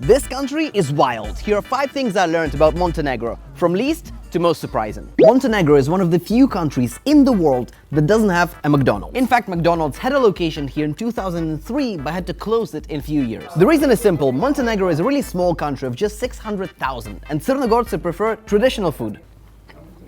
This country is wild. Here are 5 things I learned about Montenegro, from least to most surprising. Montenegro is one of the few countries in the world that doesn't have a McDonald's. In fact, McDonald's had a location here in 2003 but had to close it in a few years. The reason is simple. Montenegro is a really small country of just 600,000 and Crnogorci prefer traditional food.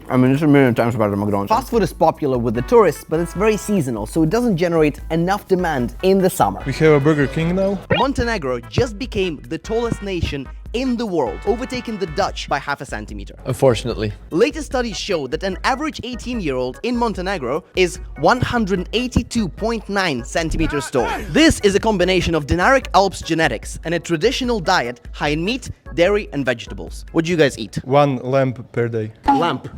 I mean, it's a million times better than McDonald's. Fast food is popular with the tourists, but it's very seasonal, so it doesn't generate enough demand in the summer. We have a Burger King now. Montenegro just became the tallest nation in the world, overtaking the Dutch by half a centimeter. Unfortunately. Latest studies show that an average 18-year-old in Montenegro is 182.9 centimeters tall. This is a combination of Dinaric Alps genetics and a traditional diet high in meat, dairy and vegetables. What do you guys eat? 1 lamb per day. Lamp.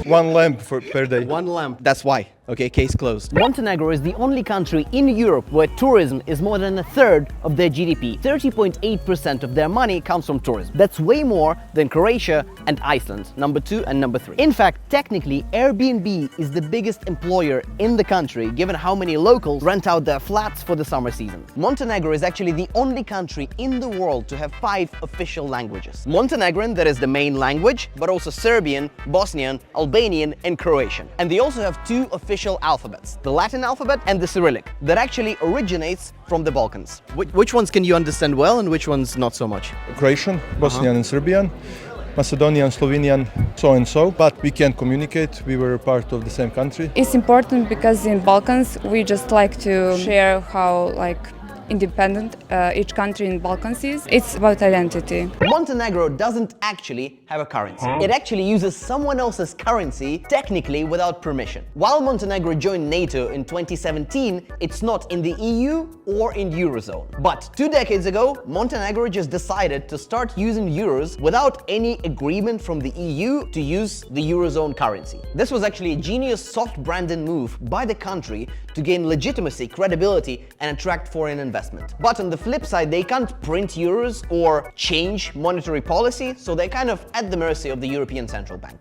1 lamb per day. 1 lamp. That's why. Okay, case closed. Montenegro is the only country in Europe where tourism is more than a third of their GDP. 30.8% of their money comes from tourism. That's way more than Croatia and Iceland, number 2 and number 3. In fact, technically, Airbnb is the biggest employer in the country, given how many locals rent out their flats for the summer season. Montenegro is actually the only country in the world to have 5 official languages. Montenegrin, that is the main language, but also Serbian, Bosnian, Albanian, and Croatian. And they also have 2 official alphabets, the Latin alphabet and the Cyrillic, that actually originates from the Balkans. Which ones can you understand well and which ones not so much? Croatian, Bosnian and Serbian, Macedonian, Slovenian, so and so, but we can communicate. We were part of the same country. It's important because in Balkans we just like to share how independent each country in Balkans is. It's about identity. Montenegro doesn't actually have a currency. It actually uses someone else's currency, technically without permission. While Montenegro joined NATO in 2017, it's not in the EU or in Eurozone. But 2 decades ago, Montenegro just decided to start using euros without any agreement from the EU to use the Eurozone currency. This was actually a genius soft branding move by the country to gain legitimacy, credibility, and attract foreign investment. But on the flip side, they can't print euros or change monetary policy, so they're kind of at the mercy of the European Central Bank.